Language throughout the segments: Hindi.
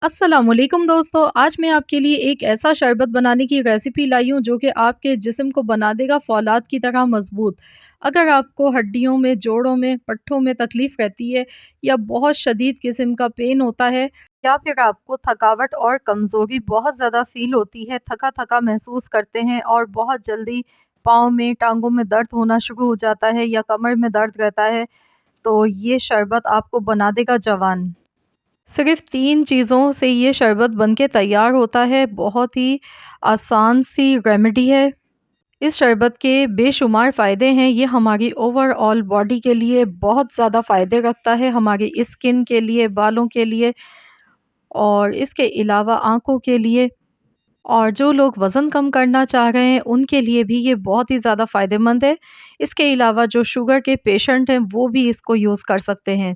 अस्सलामुअलैकुम दोस्तों, आज मैं आपके लिए एक ऐसा शरबत बनाने की रेसिपी लाई हूँ जो कि आपके जिस्म को बना देगा फ़ौलाद की तरह मज़बूत। अगर आपको हड्डियों में, जोड़ों में, पट्ठों में तकलीफ़ रहती है या बहुत शदीद किस्म का पेन होता है या फिर आपको थकावट और कमज़ोरी बहुत ज़्यादा फ़ील होती है, थका-थका महसूस करते हैं और बहुत जल्दी पाँव में, टाँगों में दर्द होना शुरू हो जाता है या कमर में दर्द रहता है, तो ये शरबत आपको बना देगा जवान। सिर्फ़ 3 चीज़ों से ये शरबत बन के तैयार होता है, बहुत ही आसान सी रेमेडी है। इस शरबत के बेशुमार फ़ायदे हैं, ये हमारी ओवरऑल बॉडी के लिए बहुत ज़्यादा फ़ायदे रखता है, हमारी स्किन के लिए, बालों के लिए और इसके अलावा आँखों के लिए और जो लोग वज़न कम करना चाह रहे हैं, उनके लिए भी ये बहुत ही ज़्यादा फ़ायदेमंद है। इसके अलावा जो शुगर के पेशेंट हैं, वो भी इसको यूज़ कर सकते हैं।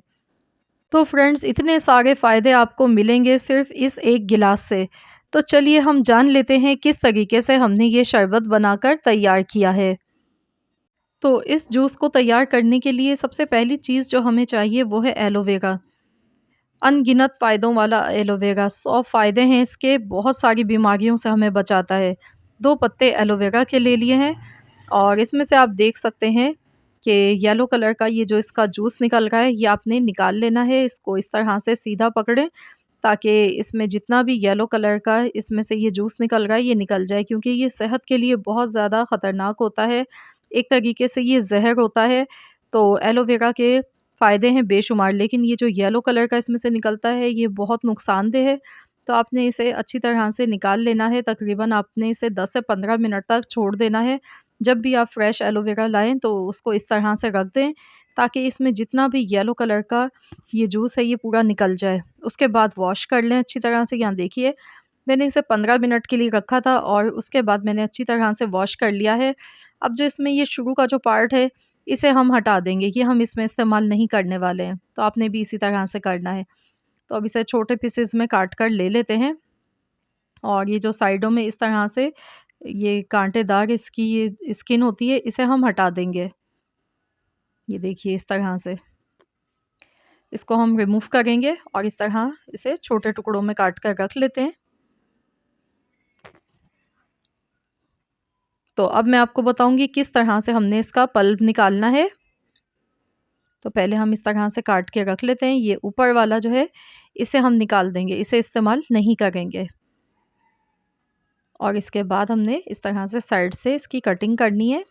तो फ्रेंड्स इतने सारे फ़ायदे आपको मिलेंगे सिर्फ़ इस एक गिलास से। तो चलिए हम जान लेते हैं किस तरीके से हमने ये शरबत बनाकर तैयार किया है। तो इस जूस को तैयार करने के लिए सबसे पहली चीज़ जो हमें चाहिए वो है एलोवेरा। अनगिनत फ़ायदों वाला एलोवेरा, 100 फ़ायदे हैं इसके, बहुत सारी बीमारियों से हमें बचाता है। 2 पत्ते एलोवेरा के ले लिए हैं और इसमें से आप देख सकते हैं कि येलो कलर का ये जो इसका जूस निकल रहा है, ये आपने निकाल लेना है। इसको इस तरह से सीधा पकड़ें ताकि इसमें जितना भी येलो कलर का इसमें से ये जूस निकल रहा है, ये निकल जाए क्योंकि ये सेहत के लिए बहुत ज़्यादा ख़तरनाक होता है। एक तरीके से ये ज़हर होता है। तो एलोवेरा के फ़ायदे हैं बेशुमार, लेकिन ये जो येलो कलर का इसमें से निकलता है, ये बहुत नुकसानदेह है। तो आपने इसे अच्छी तरह से निकाल लेना है, तकरीबन आपने इसे 10 से 15 मिनट तक छोड़ देना है। जब भी आप फ्रेश एलोवेरा लाएँ तो उसको इस तरह से रख दें ताकि इसमें जितना भी येलो कलर का ये जूस है ये पूरा निकल जाए। उसके बाद वॉश कर लें अच्छी तरह से। यहाँ देखिए मैंने इसे 15 मिनट के लिए रखा था और उसके बाद मैंने अच्छी तरह से वॉश कर लिया है। अब जो इसमें ये शुरू का जो पार्ट है इसे हम हटा देंगे, ये हम इसमें इस्तेमाल नहीं करने वाले हैं। तो आपने भी इसी तरह से करना है। तो अब इसे छोटे पीसेज़ में काट कर ले लेते हैं और ये जो साइडों में इस तरह से ये कांटेदार इसकी ये स्किन होती है, इसे हम हटा देंगे। ये देखिए इस तरह से। इसको हम रिमूव करेंगे और इस तरह इसे छोटे टुकड़ों में काट कर रख लेते हैं। तो अब मैं आपको बताऊँगी किस तरह से हमने इसका पल्प निकालना है। तो पहले हम इस तरह से काट के रख लेते हैं। ये ऊपर वाला जो है इसे हम निकाल देंगे, इसे इस्तेमाल नहीं करेंगे। और इसके बाद हमने इस तरह से साइड से इसकी कटिंग करनी है।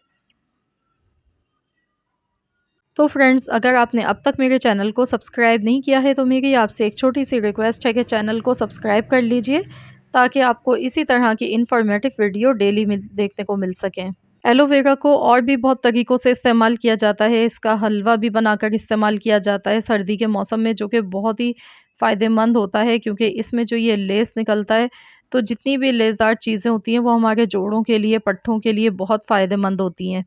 तो फ्रेंड्स अगर आपने अब तक मेरे चैनल को सब्सक्राइब नहीं किया है तो मेरी आपसे एक छोटी सी रिक्वेस्ट है कि चैनल को सब्सक्राइब कर लीजिए ताकि आपको इसी तरह की इन्फॉर्मेटिव वीडियो डेली देखने को मिल सकें। एलोवेरा को और भी बहुत तरीक़ों से इस्तेमाल किया जाता है, इसका हलवा भी बनाकर इस्तेमाल किया जाता है सर्दी के मौसम में, जो कि बहुत ही फ़ायदेमंद होता है क्योंकि इसमें जो ये लेस निकलता है, तो जितनी भी लेसदार चीज़ें होती हैं वो हमारे जोड़ों के लिए, पट्ठों के लिए बहुत फ़ायदेमंद होती हैं।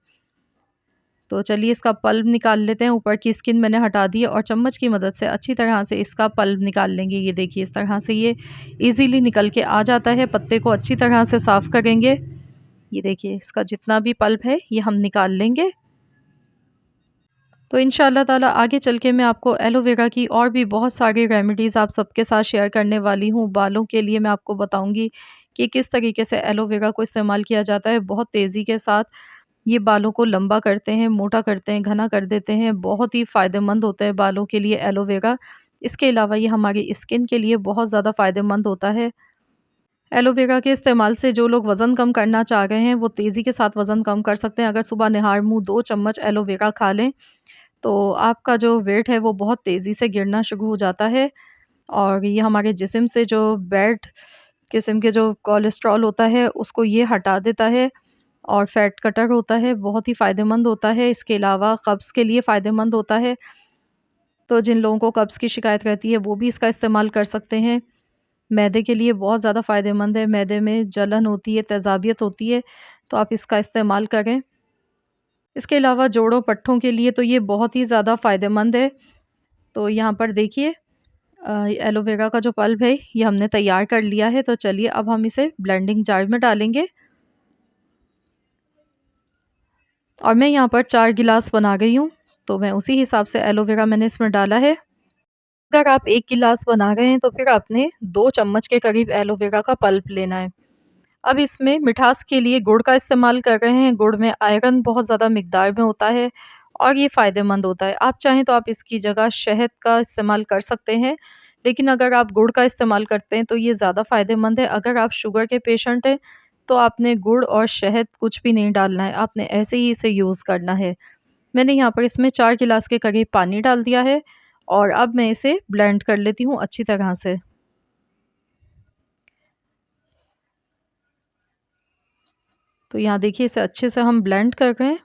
तो चलिए इसका पल्प निकाल लेते हैं, ऊपर की स्किन मैंने हटा दी है और चम्मच की मदद से अच्छी तरह से इसका पल्प निकाल लेंगे। ये देखिए इस तरह से ये ईज़िली निकल के आ जाता है, पत्ते को अच्छी तरह से साफ़ करेंगे। ये देखिए इसका जितना भी पल्प है ये हम निकाल लेंगे। तो इंशाअल्लाह ताला आगे चल के मैं आपको एलोवेरा की और भी बहुत सारी रेमेडीज़ आप सबके साथ शेयर करने वाली हूँ। बालों के लिए मैं आपको बताऊँगी कि किस तरीके से एलोवेरा को इस्तेमाल किया जाता है बहुत तेज़ी के साथ। ये बालों को लंबा करते हैं, मोटा करते हैं, घना कर देते हैं, बहुत ही फ़ायदेमंद होता है बालों के लिए एलोवेरा। इसके अलावा ये हमारी स्किन के लिए बहुत ज़्यादा फ़ायदेमंद होता है। एलोवेरा के इस्तेमाल से जो लोग वज़न कम करना चाह रहे हैं, वो तेज़ी के साथ वज़न कम कर सकते हैं। अगर सुबह निहार-मुँह 2 चम्मच एलोवेरा खा लें, तो आपका जो वेट है, वो बहुत तेज़ी से गिरना शुरू हो जाता है और ये हमारे जिस्म से जो बैड किस्म के जो कोलेस्ट्रॉल होता है, उसको ये हटा देता है और फैट कटर होता है, बहुत ही फ़ायदेमंद होता है। इसके अलावा कब्ज़ के लिए फ़ायदेमंद होता है, तो जिन लोगों को कब्ज़ की शिकायत रहती है, वो भी इसका इस्तेमाल कर सकते हैं। मैदे के लिए बहुत ज़्यादा फ़ायदेमंद है, मैदे में जलन होती है, तेज़ाबियत होती है, तो आप इसका इस्तेमाल करें। इसके अलावा जोड़ों पट्ठों के लिए तो ये बहुत ही ज़्यादा फ़ायदेमंद है। तो यहाँ पर देखिए एलोवेरा का जो पल्प है ये हमने तैयार कर लिया है, तो चलिए अब हम इसे ब्लेंडिंग जार में डालेंगे। और मैं यहाँ पर 4 गिलास बना गई हूँ, तो मैं उसी हिसाब से एलोवेरा मैंने इसमें डाला है। अगर आप 1 गिलास बना रहे हैं तो फिर आपने 2 चम्मच के करीब एलोवेरा का पल्प लेना है। अब इसमें मिठास के लिए गुड़ का इस्तेमाल कर रहे हैं। गुड़ में आयरन बहुत ज़्यादा मिकदार में होता है और ये फ़ायदेमंद होता है। आप चाहें तो आप इसकी जगह शहद का इस्तेमाल कर सकते हैं, लेकिन अगर आप गुड़ का इस्तेमाल करते हैं तो ये ज़्यादा फ़ायदेमंद है। अगर आप शुगर के पेशेंट हैं तो आपने गुड़ और शहद कुछ भी नहीं डालना है, आपने ऐसे ही इसे यूज़ करना है। मैंने यहाँ पर इसमें 4 गिलास के करीब पानी डाल दिया है और अब मैं इसे ब्लेंड कर लेती हूँ अच्छी तरह से। तो यहाँ देखिए इसे अच्छे से हम ब्लेंड कर रहे हैं।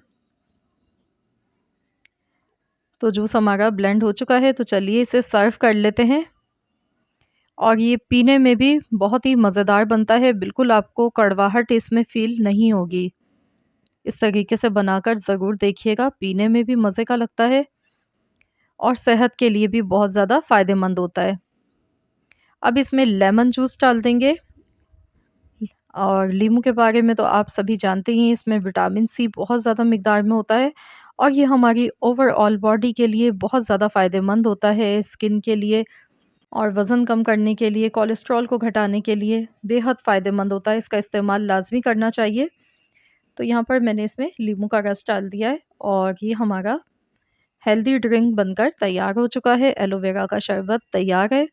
तो जूस हमारा ब्लेंड हो चुका है, तो चलिए इसे सर्व कर लेते हैं। और ये पीने में भी बहुत ही मज़ेदार बनता है, बिल्कुल आपको कड़वाहट इसमें फ़ील नहीं होगी। इस तरीके से बनाकर ज़रूर देखिएगा, पीने में भी मज़े का लगता है और सेहत के लिए भी बहुत ज़्यादा फ़ायदेमंद होता है। अब इसमें लेमन जूस डाल देंगे और नींबू के बारे में तो आप सभी जानते ही हैं, इसमें विटामिन सी बहुत ज़्यादा मिकदार में होता है और ये हमारी ओवरऑल बॉडी के लिए बहुत ज़्यादा फ़ायदेमंद होता है, स्किन के लिए और वज़न कम करने के लिए, कोलेस्ट्रॉल को घटाने के लिए बेहद फ़ायदेमंद होता है। इसका इस्तेमाल लाज़मी करना चाहिए। तो यहाँ पर मैंने इसमें नींबू का रस डाल दिया है और ये हमारा हेल्दी ड्रिंक बनकर तैयार हो चुका है। एलोवेरा का शरबत तैयार है।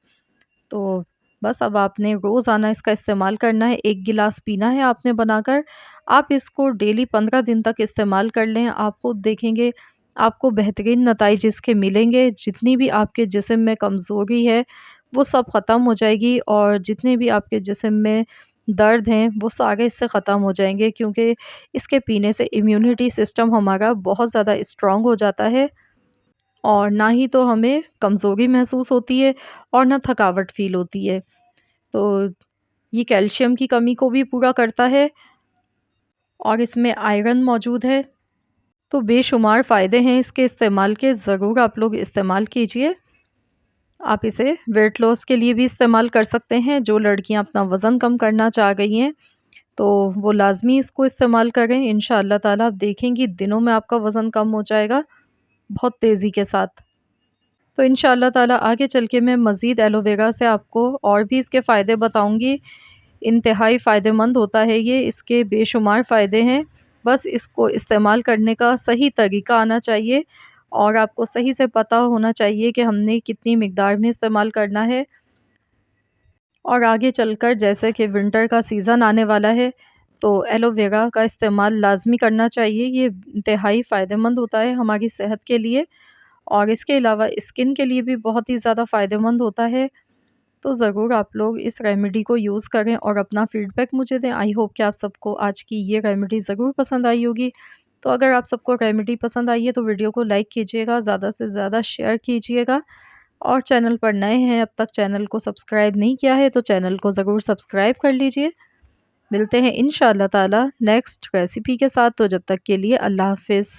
तो बस अब आपने रोज़ाना इसका इस्तेमाल करना है, 1 गिलास पीना है आपने बनाकर। आप इसको डेली 15 दिन तक इस्तेमाल कर लें, आप खुद देखेंगे आपको बेहतरीन नताइज इसके मिलेंगे। जितनी भी आपके जिस्म में कमज़ोरी है, वो सब ख़त्म हो जाएगी और जितने भी आपके जिस्म में दर्द हैं, वो सारे इससे ख़त्म हो जाएँगे क्योंकि इसके पीने से इम्यूनिटी सिस्टम हमारा बहुत ज़्यादा स्ट्रॉन्ग हो जाता है और ना ही तो हमें कमज़ोरी महसूस होती है और ना थकावट फ़ील होती है। तो ये कैल्शियम की कमी को भी पूरा करता है और इसमें आयरन मौजूद है। तो बेशुमार फ़ायदे हैं इसके इस्तेमाल के, ज़रूर आप लोग इस्तेमाल कीजिए। आप इसे वेट लॉस के लिए भी इस्तेमाल कर सकते हैं। जो लड़कियां अपना वज़न कम करना चाह गई हैं, तो वो लाज़मी इसको इस्तेमाल करें। इंशाअल्लाह ताला आप देखेंगी दिनों में आपका वज़न कम हो जाएगा, बहुत तेज़ी के साथ। तो इंशाअल्लाह ताला आगे चल के मैं मज़ीद एलोवेरा से आपको और भी इसके फ़ायदे बताऊँगी। इंतहाई फ़ायदेमंद होता है ये, इसके बेशुमार फ़ायदे हैं। बस इसको इस्तेमाल करने का सही तरीका आना चाहिए और आपको सही से पता होना चाहिए कि हमने कितनी मिक़दार में इस्तेमाल करना है। और आगे चलकर जैसे कि विंटर का सीज़न आने वाला है, तो एलोवेरा का इस्तेमाल लाज़मी करना चाहिए। ये इंतहाई फ़ायदेमंद होता है हमारी सेहत के लिए और इसके अलावा स्किन के लिए भी बहुत ही ज़्यादा फ़ायदेमंद होता है। तो ज़रूर आप लोग इस रेमेडी को यूज़ करें और अपना फ़ीडबैक मुझे दें। आई होप कि आप सबको आज की ये रेमेडी ज़रूर पसंद आई होगी। तो अगर आप सबको रेमेडी पसंद आई है तो वीडियो को लाइक कीजिएगा, ज़्यादा से ज़्यादा शेयर कीजिएगा और चैनल पर नए हैं, अब तक चैनल को सब्सक्राइब नहीं किया है तो चैनल को ज़रूर सब्सक्राइब कर लीजिए। मिलते हैं इंशाअल्लाह ताला नेक्स्ट रेसिपी के साथ, तो जब तक के लिए अल्लाह हाफ़िज़।